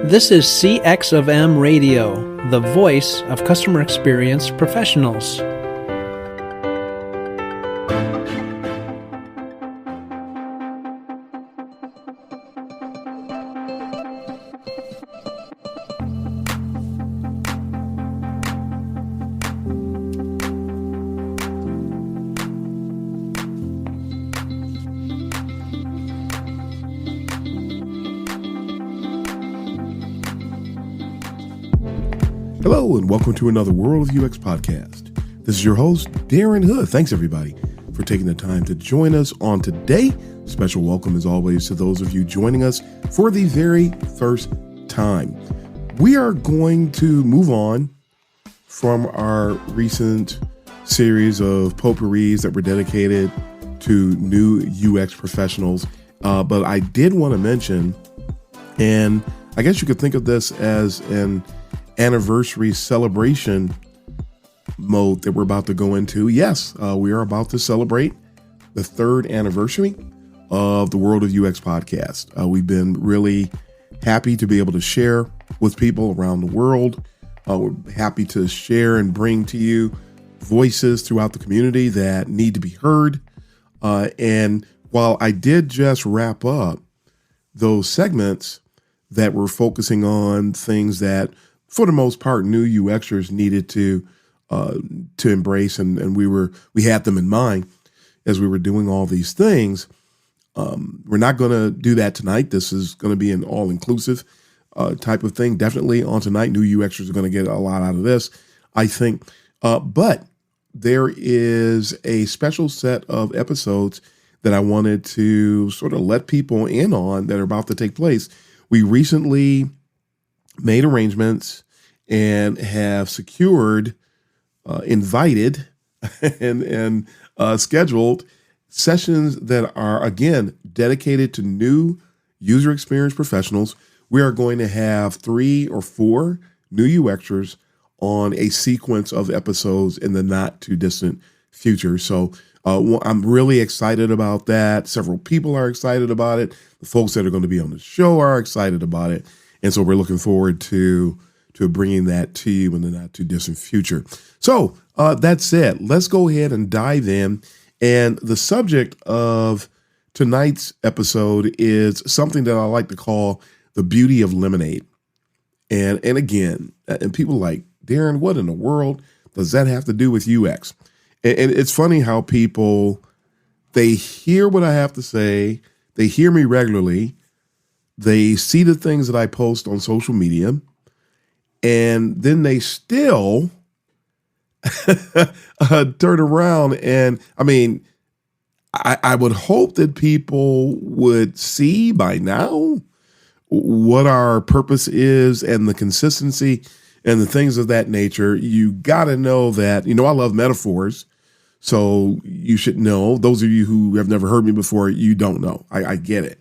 This is CX of M Radio, the voice of customer experience professionals. Hello, and welcome to another World of UX podcast. This is your host, Darren Hood. Thanks, everybody, for taking the time to join us on today. Special welcome, as always, to those of you joining us for the very first time. We are going to move on from our recent series of potpourris that were dedicated to new UX professionals. But I did want to mention, and I guess you could think of this as an anniversary celebration mode that we're about to go into. Yes, we are about to celebrate the third anniversary of the World of UX podcast. We've been really happy to be able to share with people around the world. We're happy to share and bring to you voices throughout the community that need to be heard. And while I did just wrap up those segments that were focusing on things that, for the most part, new UXers needed to embrace, and we had them in mind as we were doing all these things. We're not going to do that tonight. This is going to be an all-inclusive type of thing. Definitely on tonight, new UXers are going to get a lot out of this, I think. But there is a special set of episodes that I wanted to sort of let people in on that are about to take place. We recently made arrangements and have secured, invited, and scheduled sessions that are, again, dedicated to new user experience professionals. We are going to have 3 or 4 new UXers on a sequence of episodes in the not too distant future. So I'm really excited about that. Several people are excited about it. The folks that are going to be on the show are excited about it. And so we're looking forward to bringing that to you in the not too distant future. So that said, let's go ahead and dive in. And the subject of tonight's episode is something that I like to call the beauty of lemonade. And again, and people are like, Darren, what in the world does that have to do with UX? And it's funny how people, they hear what I have to say. They hear me regularly. They see the things that I post on social media, and then they still turn around. And I mean, I would hope that people would see by now what our purpose is and the consistency and the things of that nature. You got to know that, I love metaphors. So you should know, those of you who have never heard me before, you don't know. I get it.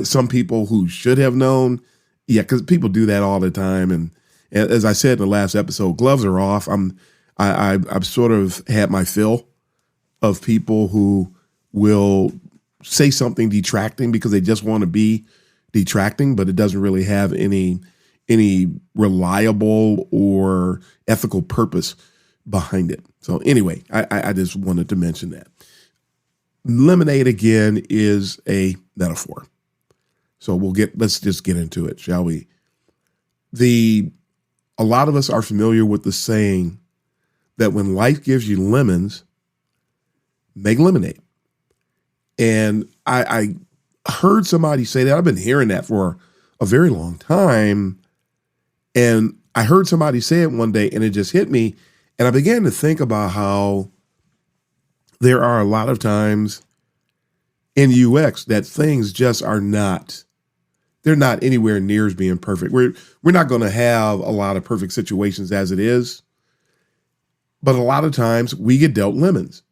Some people who should have known, because people do that all the time. And as I said in the last episode, gloves are off. I've sort of had my fill of people who will say something detracting because they just want to be detracting, but it doesn't really have any reliable or ethical purpose behind it. So anyway, I just wanted to mention that. Lemonade, again, is a metaphor. So let's just get into it, shall we? A lot of us are familiar with the saying that when life gives you lemons, make lemonade. And I heard somebody say that. I've been hearing that for a very long time. And I heard somebody say it one day and it just hit me. And I began to think about how there are a lot of times in UX that things just are not, they're not anywhere near as being perfect. We're not going to have a lot of perfect situations as it is, but a lot of times we get dealt lemons.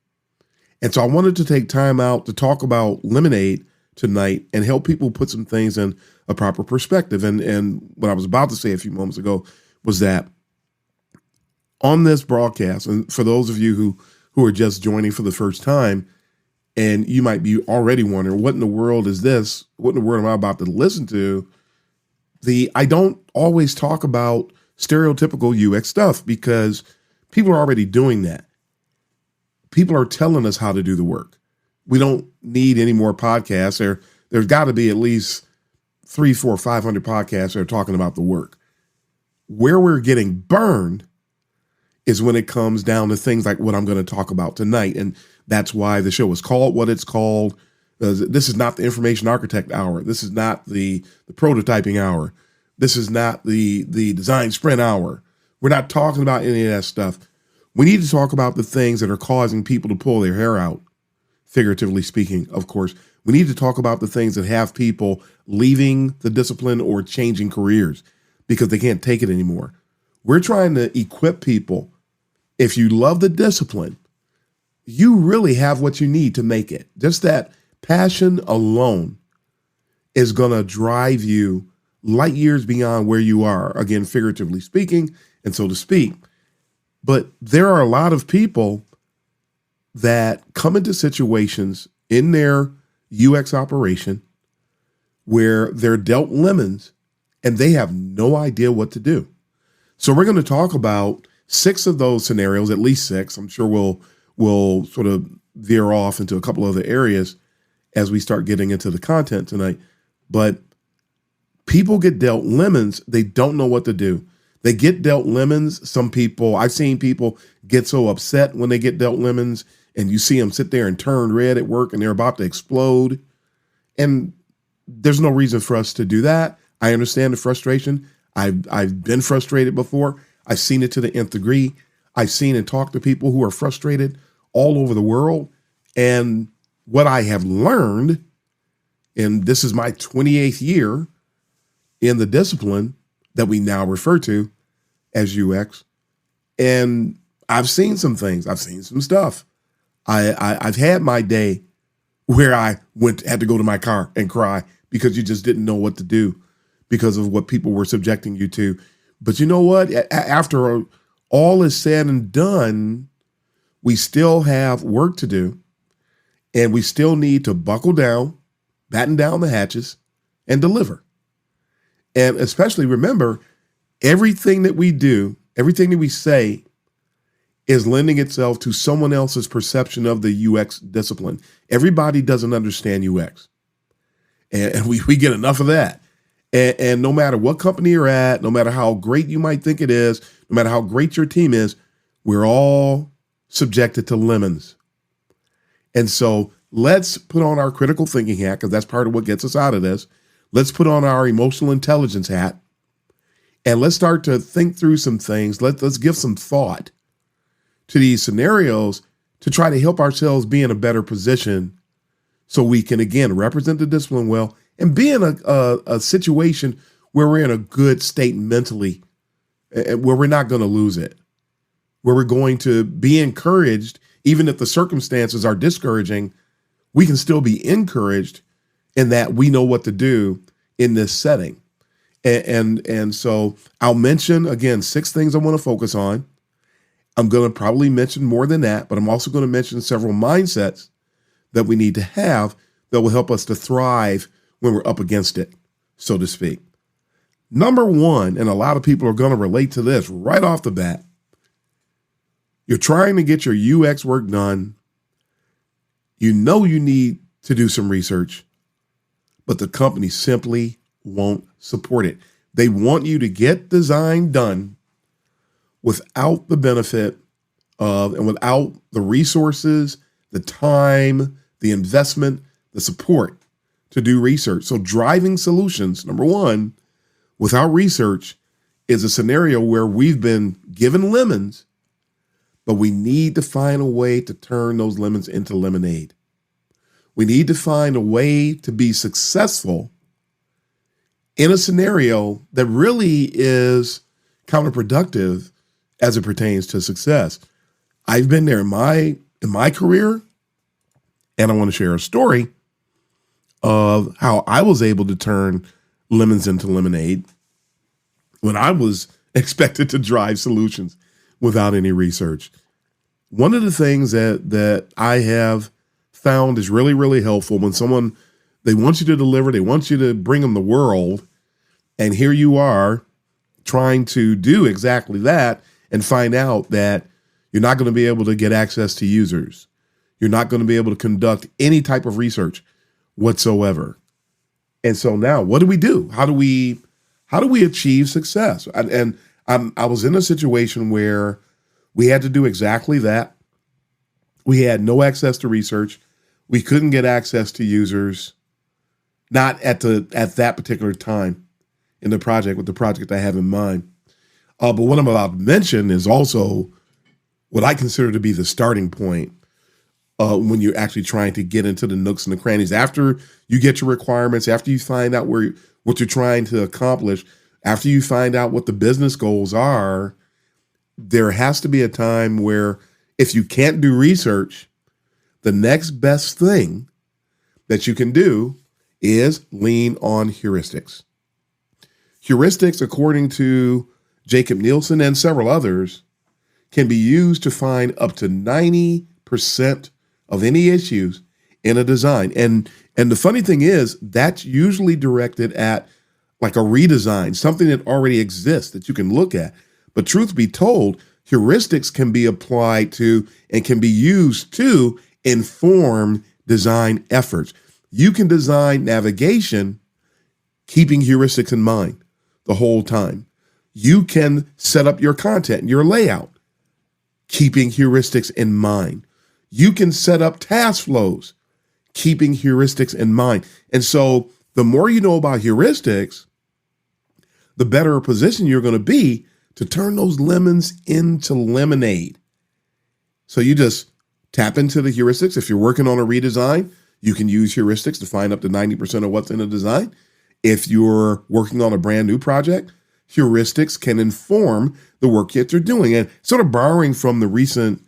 And so I wanted to take time out to talk about lemonade tonight and help people put some things in a proper perspective. And what I was about to say a few moments ago was that on this broadcast, and for those of you who are just joining for the first time, and you might be already wondering, what in the world is this? What in the world am I about to listen to? I don't always talk about stereotypical UX stuff because people are already doing that. People are telling us how to do the work. We don't need any more podcasts. There's got to be at least 300, 400, 500 podcasts that are talking about the work. Where we're getting burned is when it comes down to things like what I'm going to talk about tonight. And that's why the show is called what it's called. This is not the information architect hour. This is not the prototyping hour. This is not the design sprint hour. We're not talking about any of that stuff. We need to talk about the things that are causing people to pull their hair out, figuratively speaking, of course. We need to talk about the things that have people leaving the discipline or changing careers because they can't take it anymore. We're trying to equip people. If you love the discipline, you really have what you need to make it. Just that passion alone is going to drive you light years beyond where you are, again, figuratively speaking, and so to speak. But there are a lot of people that come into situations in their UX operation where they're dealt lemons and they have no idea what to do. So we're going to talk about 6 of those scenarios, at least 6. I'm sure we'll sort of veer off into a couple other areas as we start getting into the content tonight. But people get dealt lemons. They don't know what to do. They get dealt lemons. I've seen people get so upset when they get dealt lemons and you see them sit there and turn red at work and they're about to explode. And there's no reason for us to do that. I understand the frustration. I've been frustrated before. I've seen it to the nth degree. I've seen and talked to people who are frustrated all over the world. And what I have learned, and this is my 28th year in the discipline that we now refer to as UX. And I've seen some things. I've seen some stuff. I've had my day where I had to go to my car and cry because you just didn't know what to do because of what people were subjecting you to. But you know what? After all is said and done, we still have work to do, and we still need to buckle down, batten down the hatches, and deliver. And especially remember, everything that we do, everything that we say is lending itself to someone else's perception of the UX discipline. Everybody doesn't understand UX. And we get enough of that. And no matter what company you're at, no matter how great you might think it is, no matter how great your team is, we're all subjected to lemons. And so let's put on our critical thinking hat, because that's part of what gets us out of this. Let's put on our emotional intelligence hat, and let's start to think through some things. Let's give some thought to these scenarios to try to help ourselves be in a better position so we can, again, represent the discipline well and be in a situation where we're in a good state mentally, where we're not going to lose it, where we're going to be encouraged. Even if the circumstances are discouraging, we can still be encouraged in that we know what to do in this setting. And so I'll mention, again, 6 things I want to focus on. I'm going to probably mention more than that, but I'm also going to mention several mindsets that we need to have that will help us to thrive when we're up against it, so to speak. Number 1, and a lot of people are going to relate to this right off the bat. You're trying to get your UX work done. You know you need to do some research, but the company simply won't support it. They want you to get design done without the benefit of, and without the resources, the time, the investment, the support to do research. So driving solutions, number 1, without research is a scenario where we've been given lemons, but we need to find a way to turn those lemons into lemonade. We need to find a way to be successful in a scenario that really is counterproductive as it pertains to success. I've been there in my career, and I want to share a story of how I was able to turn lemons into lemonade when I was expected to drive solutions without any research. One of the things that I have found is really, really helpful when someone, they want you to deliver, they want you to bring them the world, And here you are trying to do exactly that and find out that you're not going to be able to get access to users. You're not going to be able to conduct any type of research whatsoever. And so now what do we do? How do we achieve success? I was in a situation where we had to do exactly that. We had no access to research. We couldn't get access to users, not at that particular time in the project, with the project I have in mind. But what I'm about to mention is also what I consider to be the starting point when you're actually trying to get into the nooks and the crannies. After you get your requirements, after you find out what you're trying to accomplish, after you find out what the business goals are, there has to be a time where if you can't do research, the next best thing that you can do is lean on heuristics. Heuristics, according to Jacob Nielsen and several others, can be used to find up to 90% of any issues in a design. And the funny thing is, that's usually directed at like a redesign, something that already exists that you can look at. But truth be told, heuristics can be applied to and can be used to inform design efforts. You can design navigation keeping heuristics in mind the whole time. You can set up your content and your layout keeping heuristics in mind. You can set up task flows keeping heuristics in mind. And so the more you know about heuristics, the better position you're going to be to turn those lemons into lemonade. So you just tap into the heuristics. If you're working on a redesign, you can use heuristics to find up to 90% of what's in a design. If you're working on a brand new project, heuristics can inform the work that you're doing. And sort of borrowing from the recent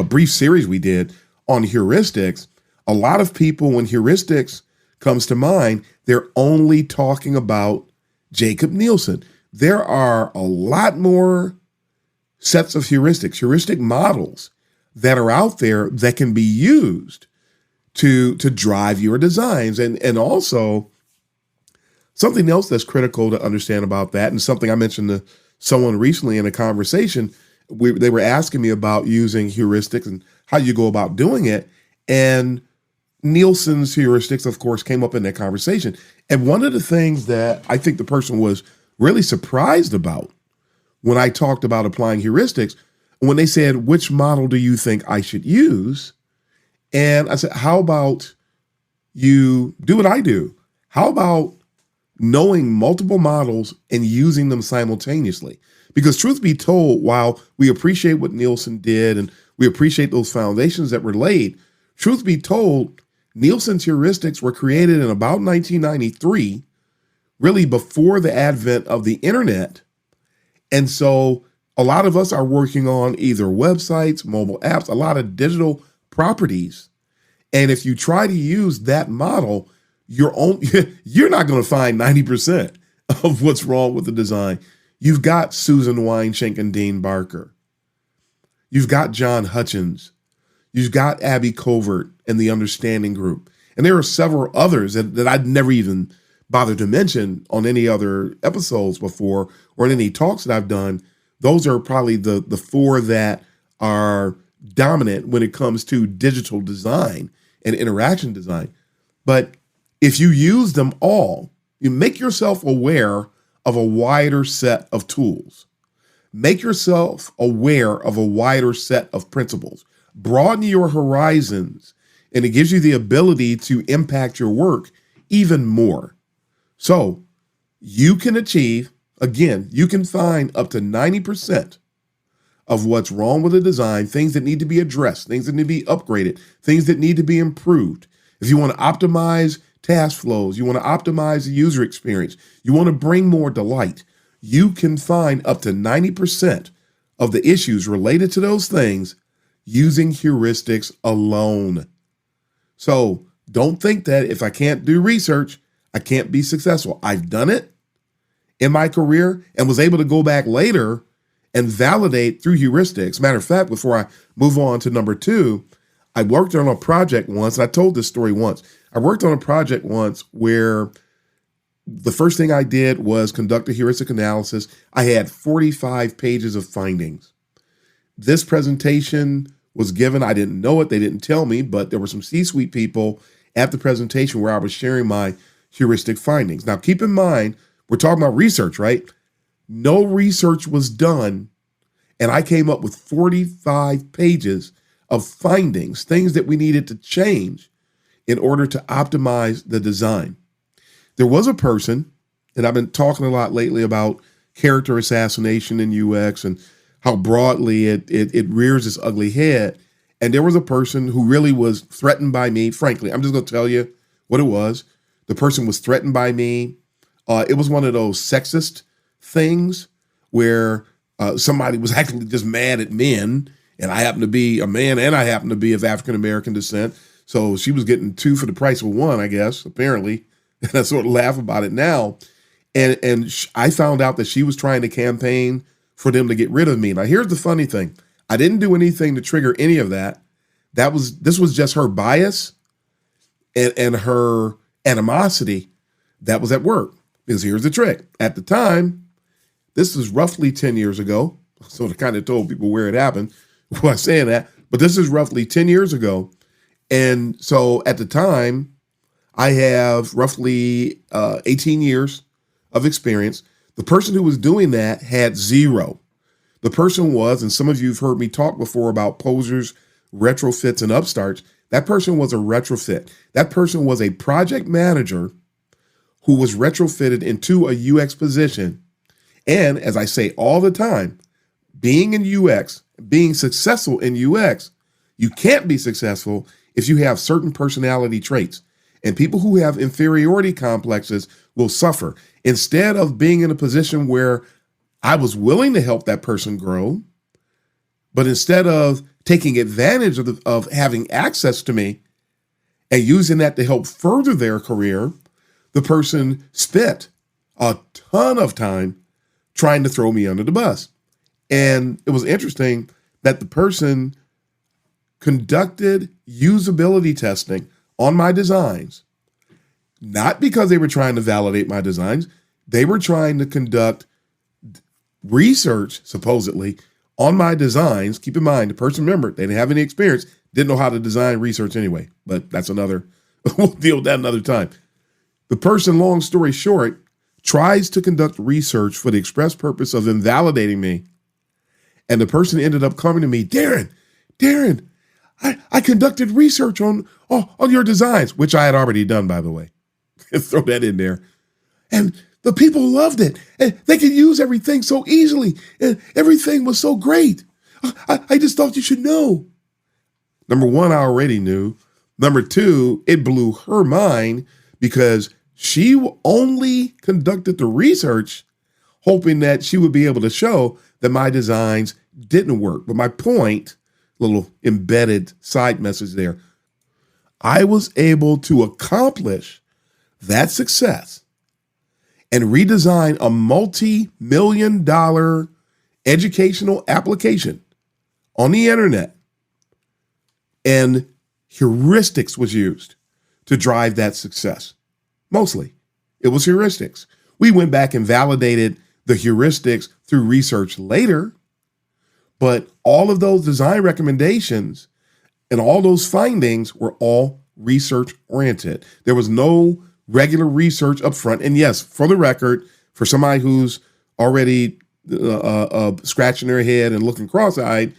brief series we did on heuristics, a lot of people, when heuristics comes to mind, they're only talking about Jacob Nielsen. There are a lot more sets of heuristic models that are out there that can be used to drive your designs. And also something else that's critical to understand about that, and something I mentioned to someone recently in a conversation, they were asking me about using heuristics and how you go about doing it. And Nielsen's heuristics, of course, came up in that conversation. And one of the things that I think the person was really surprised about when I talked about applying heuristics, when they said, which model do you think I should use? And I said, how about you do what I do? How about knowing multiple models and using them simultaneously? Because truth be told, while we appreciate what Nielsen did and we appreciate those foundations that were laid, truth be told, Nielsen's heuristics were created in about 1993, really before the advent of the internet. And so a lot of us are working on either websites, mobile apps, a lot of digital properties. And if you try to use that model, you're not going to find 90% of what's wrong with the design. You've got Susan Weinschenk and Dean Barker. You've got John Hutchins. You've got Abby Covert and the Understanding Group. And there are several others that I'd never even bothered to mention on any other episodes before or in any talks that I've done. Those are probably the four that are dominant when it comes to digital design and interaction design. But if you use them all, you make yourself aware of a wider set of tools. Make yourself aware of a wider set of principles. Broaden your horizons, and it gives you the ability to impact your work even more. So you can achieve, again, you can find up to 90% of what's wrong with a design, things that need to be addressed, things that need to be upgraded, things that need to be improved. If you want to optimize task flows, you want to optimize the user experience, you want to bring more delight, you can find up to 90% of the issues related to those things using heuristics alone. So don't think that if I can't do research, I can't be successful. I've done it in my career and was able to go back later and validate through heuristics. Matter of fact, before I move on to number 2, I worked on a project once, and I told this story once. I worked on a project once where The first thing I did was conduct a heuristic analysis. I had 45 pages of findings. This presentation was given. I didn't know it. They didn't tell me, but there were some C-suite people at the presentation where I was sharing my heuristic findings. Now, keep in mind, we're talking about research, right? No research was done, and I came up with 45 pages of findings, things that we needed to change in order to optimize the design. There was a person, and I've been talking a lot lately about character assassination in UX and how broadly it rears its ugly head. And there was a person who really was threatened by me. Frankly, I'm just going to tell you what it was. The person was threatened by me. It was one of those sexist things where somebody was actually just mad at men, and I happen to be a man and I happen to be of African-American descent. So she was getting two for the price of one, I guess, apparently. And I sort of laugh about it now. And I found out that she was trying to campaign for them to get rid of me. Now, here's the funny thing. I didn't do anything to trigger any of that. This was just her bias and her animosity that was at work. Because here's the trick. At the time, this was roughly 10 years ago. So I kind of told people where it happened by saying that. But this is roughly 10 years ago. And so at the time, I have roughly 18 years of experience. The person who was doing that had zero. The person was, and some of you have heard me talk before about posers, retrofits, and upstarts. That person was a retrofit. That person was a project manager who was retrofitted into a UX position. And as I say all the time, being in UX, being successful in UX, you can't be successful if you have certain personality traits. And people who have inferiority complexes will suffer. Instead of being in a position where I was willing to help that person grow, but instead of taking advantage of having access to me and using that to help further their career, the person spent a ton of time trying to throw me under the bus. And it was interesting that the person conducted usability testing on my designs, not because they were trying to validate my designs. They were trying to conduct research, supposedly, on my designs. Keep in mind, the person, remember, they didn't have any experience, didn't know how to design research anyway, but that's we'll deal with that another time. The person, long story short, tries to conduct research for the express purpose of invalidating me. And the person ended up coming to me, Darren, I conducted research on your designs, which I had already done, by the way. Throw that in there. And the people loved it. And they could use everything so easily. And everything was so great. I just thought you should know. Number one, I already knew. Number two, it blew her mind because she only conducted the research hoping that she would be able to show that my designs didn't work. But my point, little embedded side message there, I was able to accomplish that success and redesign a multi-million-dollar educational application on the internet. And heuristics was used to drive that success. Mostly, it was heuristics. We went back and validated the heuristics through research later, but all of those design recommendations and all those findings were all research-oriented. There was no regular research up front. And yes, for the record, for somebody who's already scratching their head and looking cross-eyed,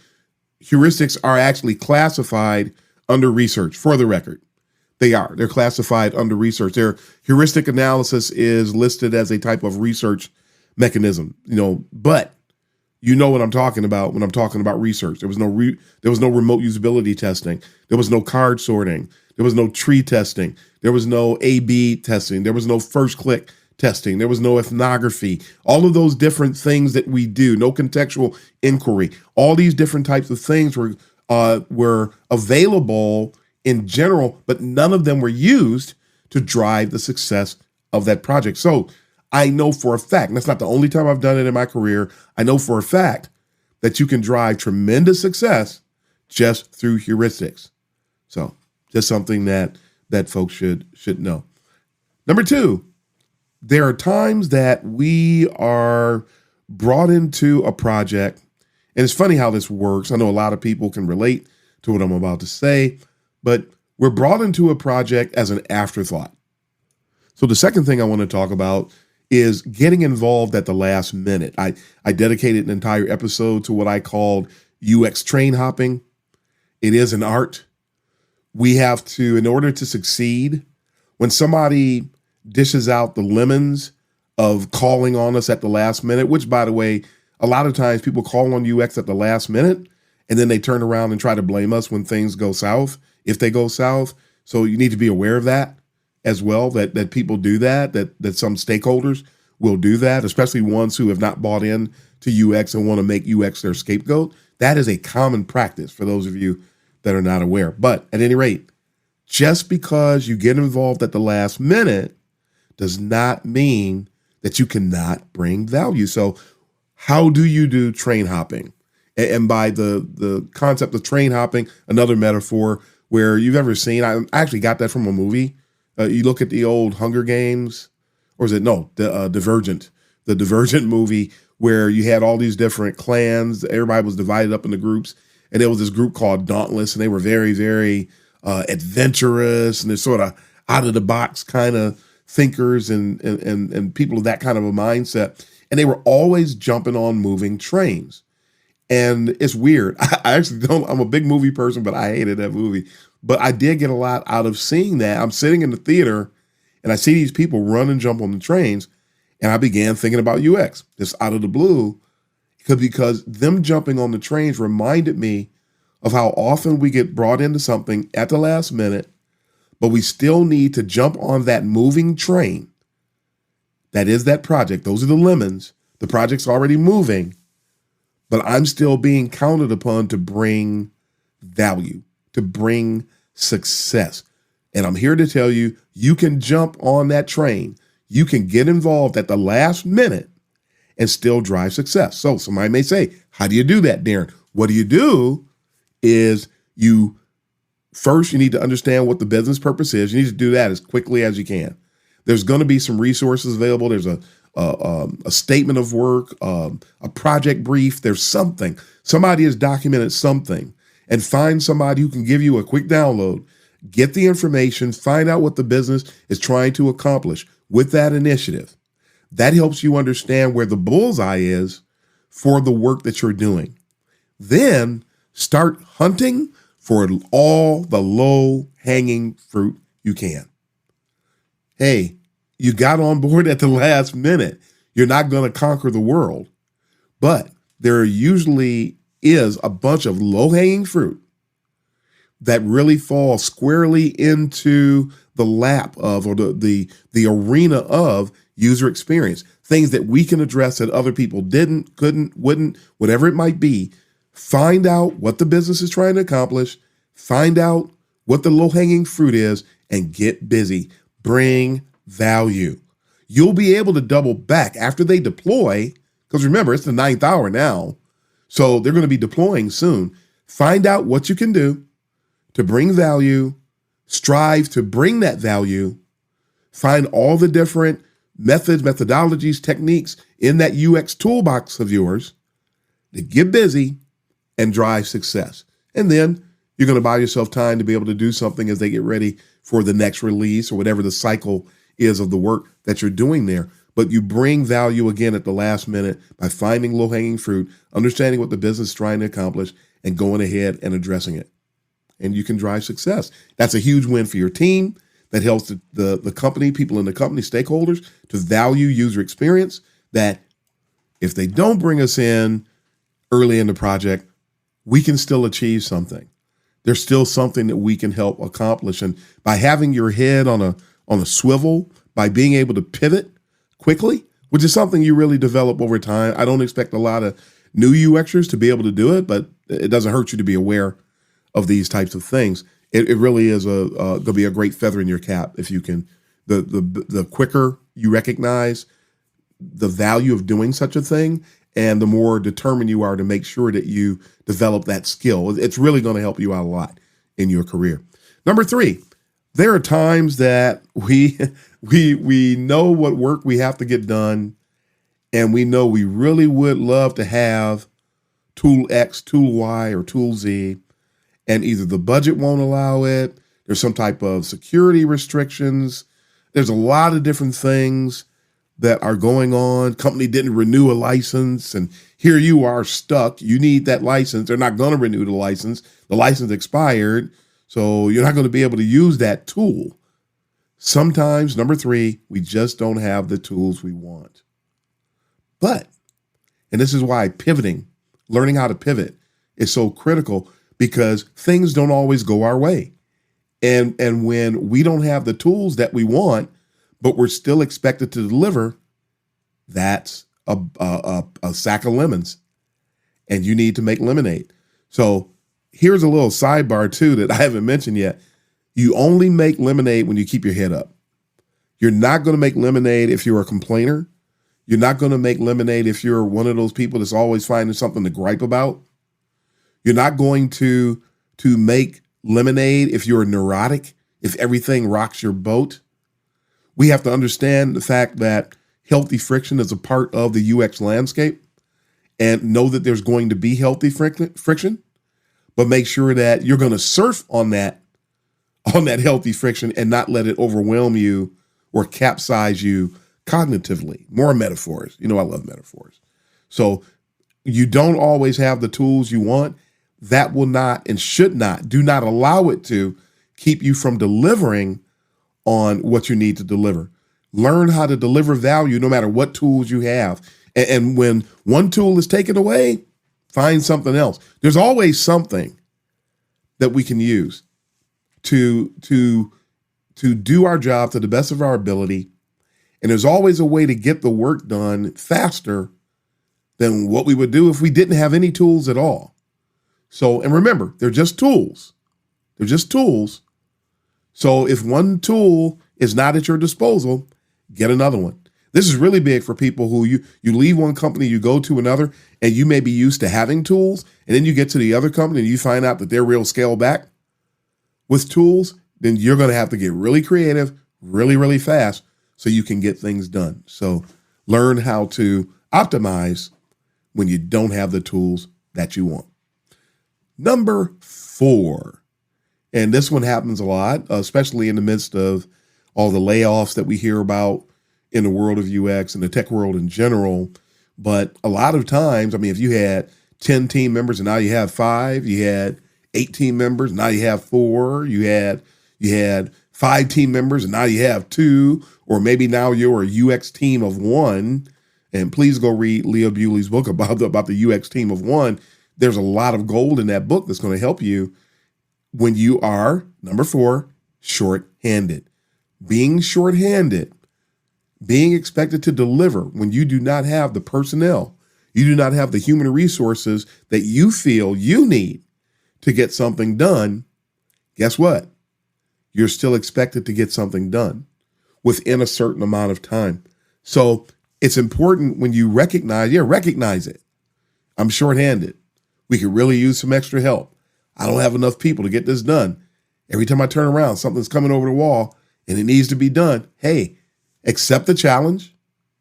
heuristics are actually classified under research, for the record. They're classified under research. Their heuristic analysis is listed as a type of research mechanism, but you know what I'm talking about when I'm talking about research. There was no remote usability testing. There was no card sorting. There was no tree testing. There was no A/B testing. There was no first click testing. There was no ethnography. All of those different things that we do, no contextual inquiry. All these different types of things were available in general, but none of them were used to drive the success of that project. So I know for a fact, and that's not the only time I've done it in my career, I know for a fact that you can drive tremendous success just through heuristics. So just something that folks should know. Number two, There are times that we are brought into a project, and it's funny how this works. I know a lot of people can relate to what I'm about to say, but we're brought into a project as an afterthought. So the second thing I want to talk about is getting involved at the last minute. I dedicated an entire episode to what I called UX train hopping. It is an art. We have to, in order to succeed, when somebody dishes out the lemons of calling on us at the last minute, which, by the way, a lot of times people call on UX at the last minute, and then they turn around and try to blame us when things go south, if they go south. So you need to be aware of that as well, that people do that some stakeholders will do that, especially ones who have not bought in to UX and want to make UX their scapegoat. That is a common practice for those of you that are not aware. But at any rate, just because you get involved at the last minute does not mean that you cannot bring value. So how do you do train hopping? And by the concept of train hopping, another metaphor where you've ever seen, I actually got that from a movie. You look at the old Hunger Games, or is it, no, the Divergent movie, where you had all these different clans. Everybody was divided up into groups. And there was this group called Dauntless, and they were very, very adventurous, and they're sort of out of the box kind of thinkers and people of that kind of a mindset. And they were always jumping on moving trains. And it's weird. I actually I'm a big movie person, but I hated that movie. But I did get a lot out of seeing that. I'm sitting in the theater and I see these people run and jump on the trains. And I began thinking about UX just out of the blue, because them jumping on the trains reminded me of how often we get brought into something at the last minute, but we still need to jump on that moving train. That is that project. Those are the lemons. The project's already moving, but I'm still being counted upon to bring value, to bring success. And I'm here to tell you, you can jump on that train. You can get involved at the last minute and still drive success. So somebody may say, how do you do that, Darren? What do you do is you need to understand what the business purpose is. You need to do that as quickly as you can. There's going to be some resources available. There's a statement of work, a project brief. There's something. Somebody has documented something, and find somebody who can give you a quick download. Get the information, find out what the business is trying to accomplish with that initiative. That helps you understand where the bullseye is for the work that you're doing. Then start hunting for all the low-hanging fruit you can. Hey, you got on board at the last minute. You're not going to conquer the world, but there usually is a bunch of low-hanging fruit that really fall squarely into the lap of, or the arena of user experience. Things that we can address that other people didn't, couldn't, wouldn't, whatever it might be. Find out what the business is trying to accomplish. Find out what the low-hanging fruit is and get busy. Bring value. You'll be able to double back after they deploy, because remember, it's the 9th hour now. So they're going to be deploying soon. Find out what you can do to bring value, strive to bring that value, find all the different methods, methodologies, techniques in that UX toolbox of yours to get busy and drive success. And then you're going to buy yourself time to be able to do something as they get ready for the next release or whatever the cycle is of the work that you're doing there. But you bring value again at the last minute by finding low-hanging fruit, understanding what the business is trying to accomplish, and going ahead and addressing it. And you can drive success. That's a huge win for your team. That helps the company, people in the company, stakeholders, to value user experience, that if they don't bring us in early in the project, we can still achieve something. There's still something that we can help accomplish. And by having your head on a swivel, by being able to pivot quickly, which is something you really develop over time. I don't expect a lot of new UXers to be able to do it, but it doesn't hurt you to be aware of these types of things. It really is going to be a great feather in your cap if you can. The quicker you recognize the value of doing such a thing, and the more determined you are to make sure that you develop that skill, it's really going to help you out a lot in your career. Number 3, There are times that we know what work we have to get done, and we know we really would love to have tool X, tool Y, or tool Z, and either the budget won't allow it, there's some type of security restrictions, there's a lot of different things that are going on. Company didn't renew a license, and here you are stuck. You need that license. They're not going to renew the license. The license expired, so you're not going to be able to use that tool. Sometimes, number three, we just don't have the tools we want. But, and this is why pivoting, learning how to pivot is so critical, because things don't always go our way. And when we don't have the tools that we want, but we're still expected to deliver, that's a sack of lemons, and you need to make lemonade. So here's a little sidebar too that I haven't mentioned yet. You only make lemonade when you keep your head up. You're not going to make lemonade if you're a complainer. You're not going to make lemonade if you're one of those people that's always finding something to gripe about. You're not going to make lemonade if you're neurotic, if everything rocks your boat. We have to understand the fact that healthy friction is a part of the UX landscape, and know that there's going to be healthy friction, but make sure that you're going to surf on that healthy friction and not let it overwhelm you or capsize you cognitively. More metaphors. You know, I love metaphors. So you don't always have the tools you want. That will not and should not, do not allow it to keep you from delivering on what you need to deliver. Learn how to deliver value no matter what tools you have. And when one tool is taken away, find something else. There's always something that we can use to do our job to the best of our ability. And there's always a way to get the work done faster than what we would do if we didn't have any tools at all. So, and remember, they're just tools. They're just tools. So if one tool is not at your disposal, get another one. This is really big for people who you leave one company, you go to another, and you may be used to having tools, and then you get to the other company and you find out that they're real scale back with tools. Then you're going to have to get really creative, really, really fast so you can get things done. So learn how to optimize when you don't have the tools that you want. Number 4, and this one happens a lot, especially in the midst of all the layoffs that we hear about in the world of UX and the tech world in general. But a lot of times, I mean, if you had 10 team members and now you have 5, you had 8 team members, now you have 4, you had 5 team members and now you have 2, or maybe now you're a UX team of 1. And please go read Leo Bewley's book about the UX team of 1. There's a lot of gold in that book that's going to help you when you are, number 4, short-handed. Being short-handed, being expected to deliver when you do not have the personnel, you do not have the human resources that you feel you need to get something done, guess what? You're still expected to get something done within a certain amount of time. So it's important when you recognize it. I'm short-handed. We could really use some extra help. I don't have enough people to get this done. Every time I turn around, something's coming over the wall and it needs to be done. Hey, accept the challenge.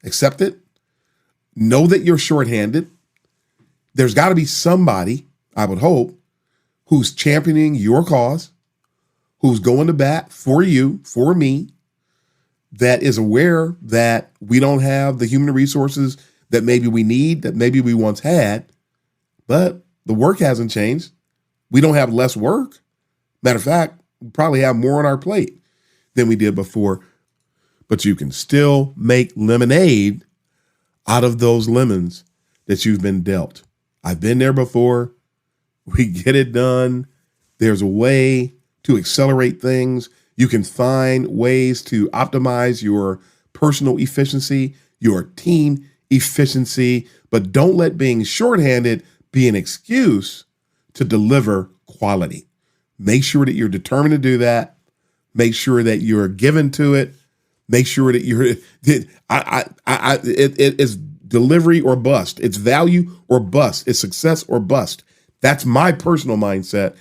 Accept it. Know that you're shorthanded. There's got to be somebody, I would hope, who's championing your cause, who's going to bat for you, for me, that is aware that we don't have the human resources that maybe we need, that maybe we once had, but the work hasn't changed. We don't have less work. Matter of fact, we probably have more on our plate than we did before. But you can still make lemonade out of those lemons that you've been dealt. I've been there before. We get it done. There's a way to accelerate things. You can find ways to optimize your personal efficiency, your team efficiency, but don't let being shorthanded be an excuse to deliver quality. Make sure that you're determined to do that. Make sure that you're given to it. Make sure that it is delivery or bust. It's value or bust. It's success or bust. That's my personal mindset.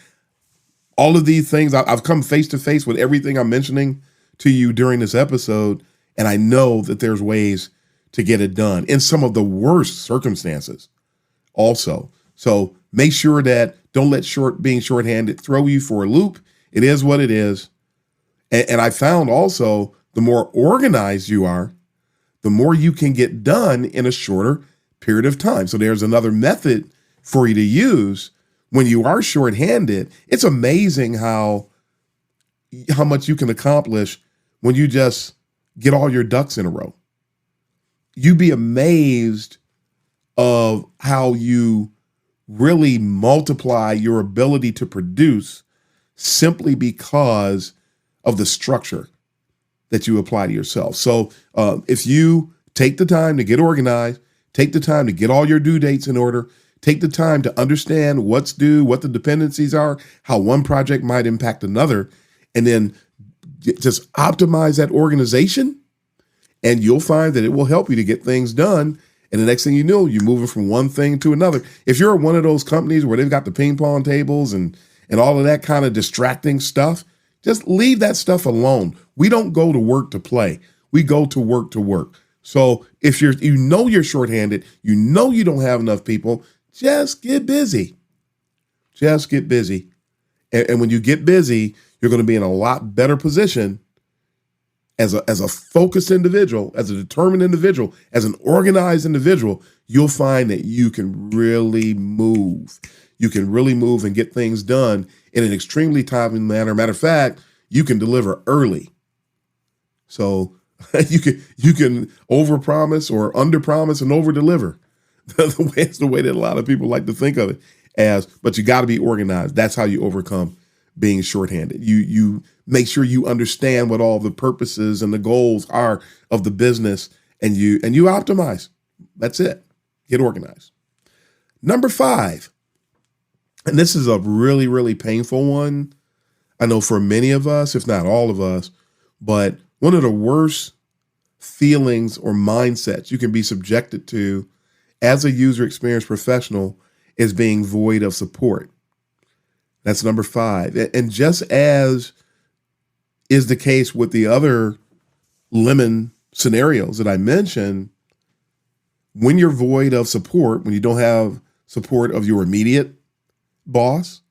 All of these things, I've come face to face with everything I'm mentioning to you during this episode, and I know that there's ways to get it done in some of the worst circumstances also. So make sure that don't let being shorthanded throw you for a loop. It is what it is. And I found also the more organized you are, the more you can get done in a shorter period of time. So there's another method for you to use when you are shorthanded. It's amazing how much you can accomplish when you just get all your ducks in a row. You'd be amazed of how you really multiply your ability to produce simply because of the structure that you apply to yourself. So if you take the time to get organized, take the time to get all your due dates in order, take the time to understand what's due, what the dependencies are, how one project might impact another, and then just optimize that organization, and you'll find that it will help you to get things done. And the next thing you know, you're moving from one thing to another. If you're one of those companies where they've got the ping pong tables and all of that kind of distracting stuff, just leave that stuff alone. We don't go to work to play. We go to work to work. So if you're shorthanded, you know you don't have enough people, just get busy. Just get busy. And when you get busy, you're going to be in a lot better position as a focused individual, as a determined individual, as an organized individual. You'll find that you can really move. You can really move and get things done in an extremely timely manner. Matter of fact, you can deliver early. So you can overpromise or underpromise and overdeliver. That's the way that a lot of people like to think of it as. But you got to be organized. That's how you overcome being shorthanded. You make sure you understand what all the purposes and the goals are of the business, and you optimize. That's it. Get organized. Number 5, and this is a really, really painful one. I know for many of us, if not all of us, but one of the worst feelings or mindsets you can be subjected to as a user experience professional is being void of support. That's number 5. And just as is the case with the other lemon scenarios that I mentioned, when you're void of support, when you don't have support of your immediate boss,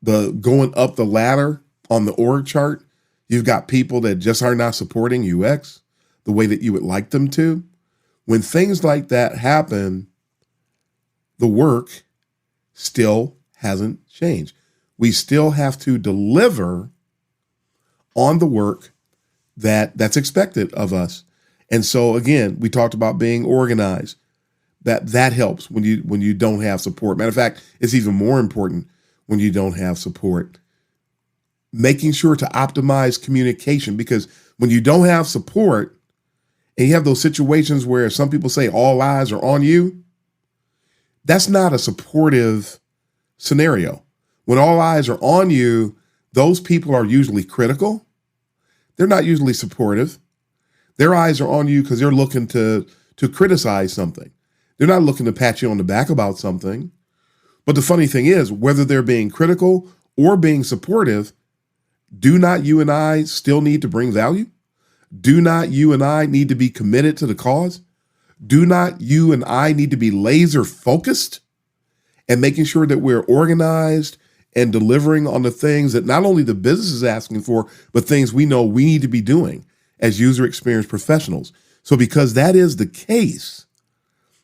the going up the ladder on the org chart, you've got people that just are not supporting UX the way that you would like them to. When things like that happen, the work still hasn't changed. We still have to deliver on the work that's expected of us. And so again, we talked about being organized. That helps when you don't have support. Matter of fact, it's even more important when you don't have support. Making sure to optimize communication, because when you don't have support and you have those situations where some people say all eyes are on you, that's not a supportive scenario. When all eyes are on you, those people are usually critical. They're not usually supportive. Their eyes are on you because they're looking to criticize something. They're not looking to pat you on the back about something. But the funny thing is, whether they're being critical or being supportive, do not you and I still need to bring value? Do not you and I need to be committed to the cause? Do not you and I need to be laser focused and making sure that we're organized and delivering on the things that not only the business is asking for, but things we know we need to be doing as user experience professionals? So because that is the case,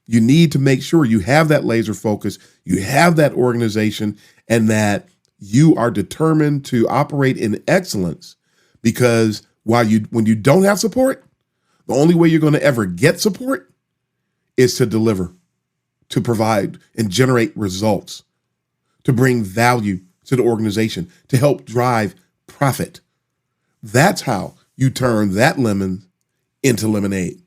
you need to make sure you have that laser focus, you have that organization, and that you are determined to operate in excellence. Because when you don't have support, the only way you're going to ever get support is to deliver, to provide and generate results, to bring value to the organization, to help drive profit. That's how you turn that lemon into lemonade.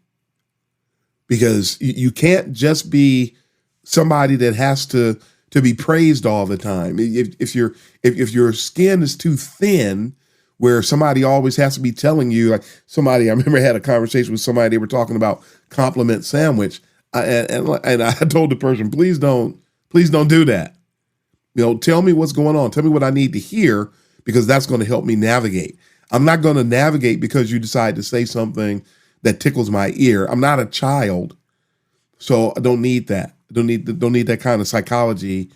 Because you can't just be somebody that has to be praised all the time. If your skin is too thin, where somebody always has to be telling you, like somebody, I remember I had a conversation with somebody, they were talking about compliment sandwich. And I told the person, please don't do that. Tell me what's going on. Tell me what I need to hear, because that's going to help me navigate. I'm not going to navigate because you decide to say something that tickles my ear. I'm not a child, so I don't need that. Don't need that kind of psychology.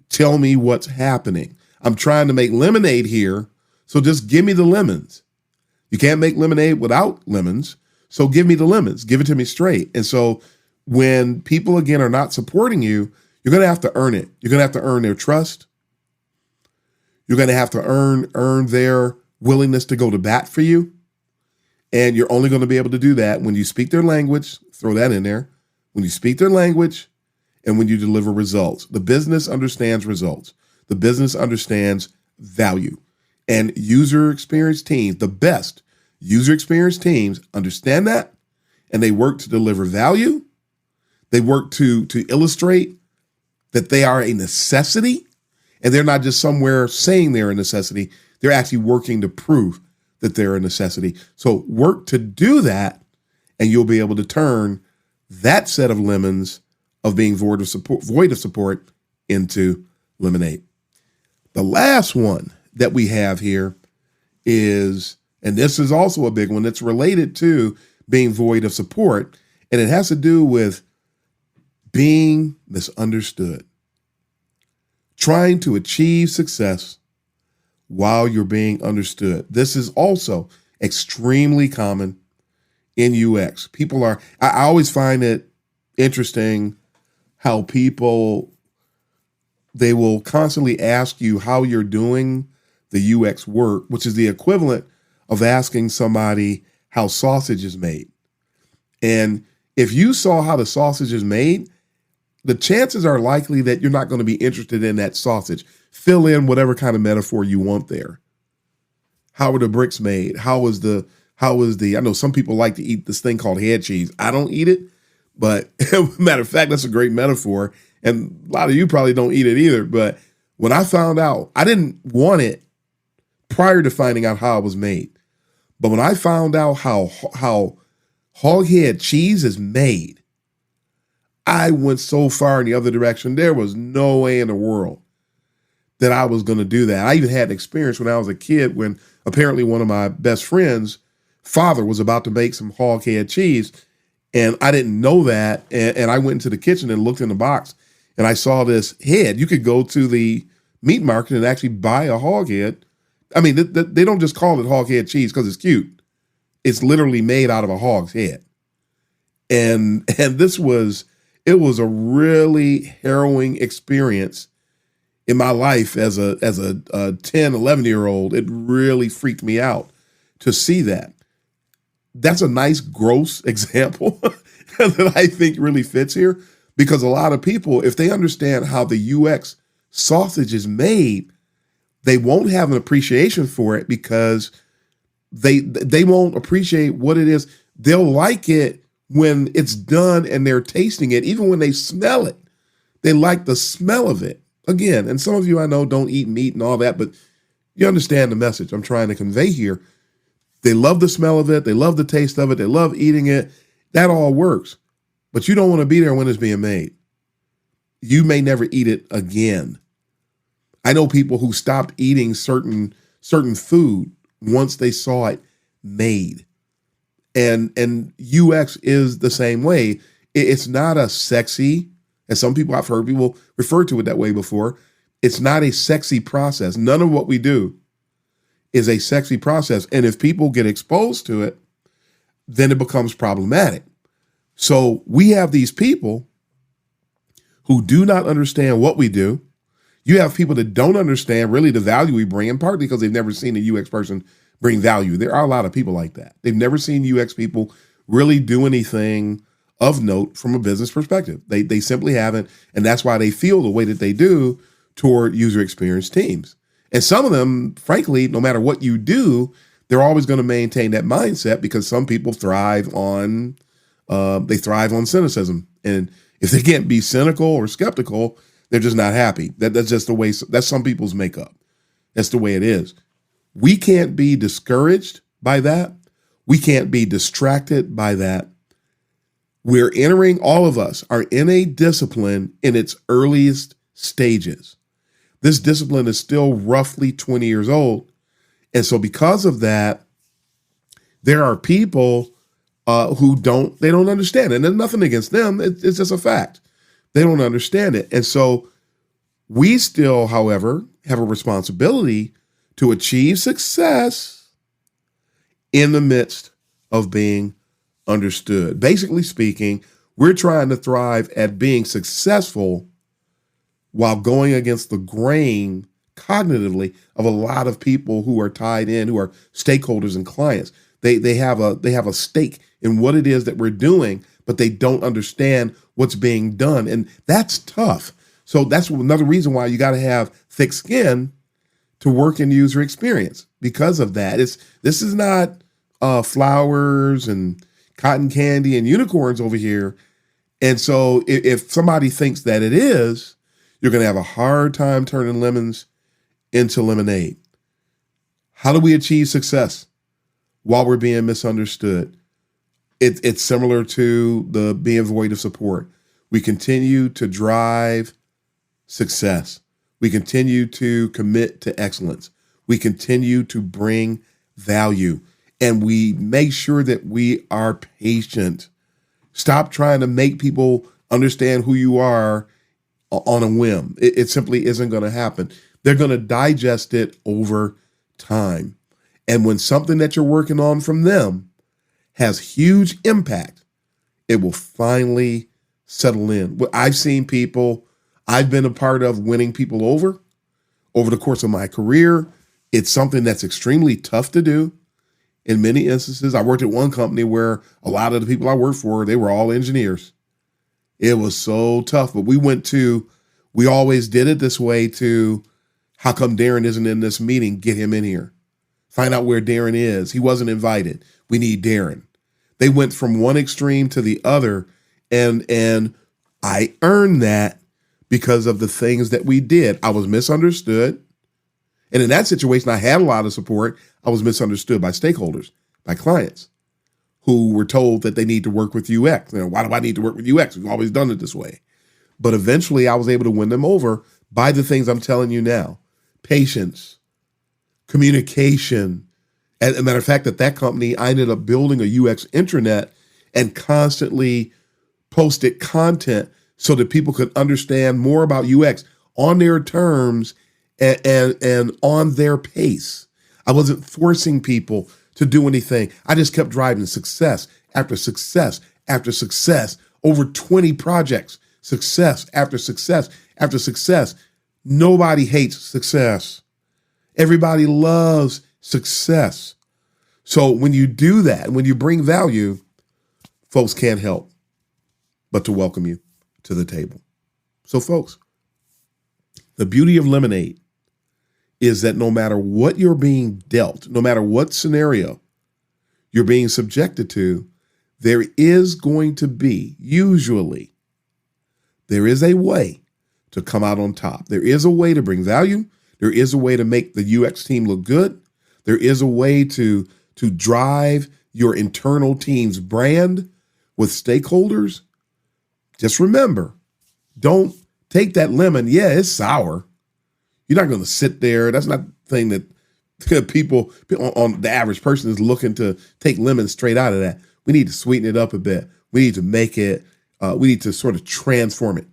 Tell me what's happening. I'm trying to make lemonade here, so just give me the lemons. You can't make lemonade without lemons, so give me the lemons. Give it to me straight. And so when people, again, are not supporting you, you're going to have to earn it. You're going to have to earn their trust. You're going to have to earn their willingness to go to bat for you. And you're only going to be able to do that when you speak their language. Throw that in there. When you speak their language and when you deliver results. The business understands results. The business understands value. And user experience teams, the best user experience teams, understand that, and they work to deliver value. They work to illustrate that they are a necessity, and they're not just somewhere saying they're a necessity. They're actually working to prove that they're a necessity. So work to do that, and you'll be able to turn that set of lemons of being void of support into lemonade. The last one that we have here is, and this is also a big one, that's related to being void of support, and it has to do with being misunderstood. Trying to achieve success while you're being understood. This is also extremely common in UX. I always find it interesting how people, they will constantly ask you how you're doing the UX work, which is the equivalent of asking somebody how sausage is made. And if you saw how the sausage is made, the chances are likely that you're not going to be interested in that sausage. Fill in whatever kind of metaphor you want there. How are the bricks made? How is the, I know some people like to eat this thing called head cheese. I don't eat it, but matter of fact, that's a great metaphor. And a lot of you probably don't eat it either. But when I found out, I didn't want it prior to finding out how it was made. But when I found out how hog head cheese is made, I went so far in the other direction. There was no way in the world that I was going to do that. I even had an experience when I was a kid when apparently one of my best friends' father was about to make some hog head cheese. And I didn't know that. And I went into the kitchen and looked in the box and I saw this head. You could go to the meat market and actually buy a hog head. I mean, they don't just call it hog head cheese because it's cute. It's literally made out of a hog's head. And it was a really harrowing experience in my life as a 10, 11-year-old. It really freaked me out to see that. That's a nice, gross example that I think really fits here, because a lot of people, if they understand how the UX sausage is made, they won't have an appreciation for it because they won't appreciate what it is. They'll like it when it's done and they're tasting it, even when they smell it. They like the smell of it. Again, and some of you I know don't eat meat and all that, but you understand the message I'm trying to convey here. They love the smell of it. They love the taste of it. They love eating it. That all works. But you don't want to be there when it's being made. You may never eat it again. I know people who stopped eating certain food once they saw it made. And UX is the same way. It's not a sexy, as some people, I've heard people refer to it that way before. It's not a sexy process. None of what we do is a sexy process. And if people get exposed to it, then it becomes problematic. So we have these people who do not understand what we do. You have people that don't understand really the value we bring, in part because they've never seen a UX person bring value. There are a lot of people like that. They've never seen UX people really do anything of note from a business perspective. They simply haven't. And that's why they feel the way that they do toward user experience teams. And some of them, frankly, no matter what you do, they're always going to maintain that mindset because some people thrive on cynicism. And if they can't be cynical or skeptical, they're just not happy. That's just the way, that's some people's makeup. That's the way it is. We can't be discouraged by that. We can't be distracted by that. We're entering, all of us are in a discipline in its earliest stages. This discipline is still roughly 20 years old. And so because of that, there are people who don't understand it. And there's nothing against them. It's just a fact. They don't understand it. And so we still, however, have a responsibility to achieve success in the midst of being understood. Basically speaking, we're trying to thrive at being successful while going against the grain cognitively of a lot of people who are tied in, who are stakeholders and clients. They have a stake in what it is that we're doing, but they don't understand what's being done. And that's tough. So that's another reason why you got to have thick skin to work in user experience. Because of that, this is not flowers and cotton candy and unicorns over here. And so if somebody thinks that it is, you're going to have a hard time turning lemons into lemonade. How do we achieve success while we're being misunderstood? It's similar to the being void of support. We continue to drive success. We continue to commit to excellence. We continue to bring value, and we make sure that we are patient. Stop trying to make people understand who you are on a whim. It simply isn't going to happen. They're going to digest it over time. And when something that you're working on from them has huge impact, it will finally settle in. I've seen people, I've been a part of winning people over the course of my career. It's something that's extremely tough to do. In many instances, I worked at one company where a lot of the people I worked for, they were all engineers. It was so tough, but we always did it this way to, how come Darren isn't in this meeting? Get him in here. Find out where Darren is. He wasn't invited. We need Darren. They went from one extreme to the other, and I earned that because of the things that we did. I was misunderstood. And in that situation, I had a lot of support. I was misunderstood by stakeholders, by clients who were told that they need to work with UX. Why do I need to work with UX? We've always done it this way. But eventually I was able to win them over by the things I'm telling you now. Patience, communication. As a matter of fact, at that company, I ended up building a UX intranet and constantly posted content so that people could understand more about UX on their terms and on their pace. I wasn't forcing people to do anything. I just kept driving success after success after success, over 20 projects, success after success after success. Nobody hates success. Everybody loves success. So when you do that, when you bring value, folks can't help but to welcome you to the table. So folks, the beauty of Lemonade is that no matter what you're being dealt, no matter what scenario you're being subjected to, there is going to be, usually, there is a way to come out on top. There is a way to bring value. There is a way to make the UX team look good. There is a way to drive your internal team's brand with stakeholders. Just remember, don't take that lemon. Yeah, it's sour. You're not going to sit there. That's not the thing that people on the average person is looking to take lemons straight out of that. We need to sweeten it up a bit. We need to make it, we need to sort of transform it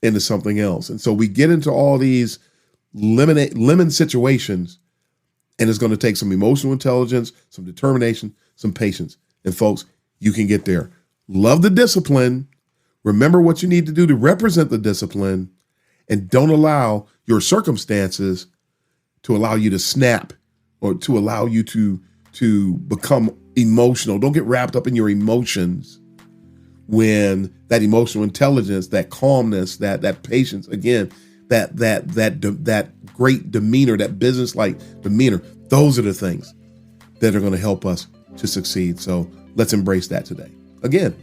into something else. And so we get into all these lemon situations, and it's going to take some emotional intelligence, some determination, some patience. And folks, you can get there. Love the discipline. Remember what you need to do to represent the discipline, and don't allow your circumstances to allow you to snap or to allow you to become emotional. Don't get wrapped up in your emotions when that emotional intelligence, that calmness, that patience, again, that great demeanor, that business-like demeanor, those are the things that are going to help us to succeed. So let's embrace that today. Again,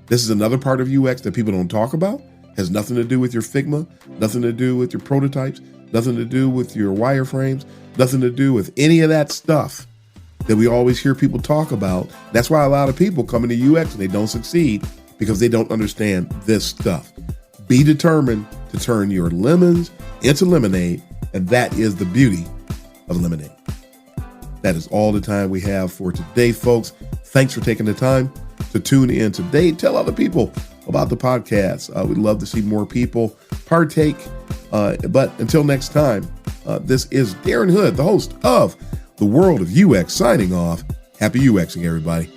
this is another part of UX that people don't talk about. Has nothing to do with your Figma, nothing to do with your prototypes, nothing to do with your wireframes, nothing to do with any of that stuff that we always hear people talk about. That's why a lot of people come into UX and they don't succeed, because they don't understand this stuff. Be determined to turn your lemons into lemonade, and that is the beauty of lemonade. That is all the time we have for today, folks. Thanks for taking the time to tune in today. Tell other people about the podcast. We'd love to see more people partake. But until next time, this is Darren Hood, the host of The World of UX, signing off. Happy UXing, everybody.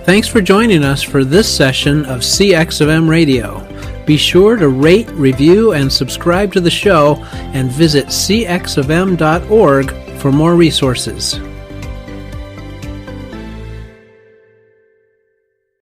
Thanks for joining us for this session of CX of M Radio. Be sure to rate, review, and subscribe to the show, and visit cxofm.org for more resources.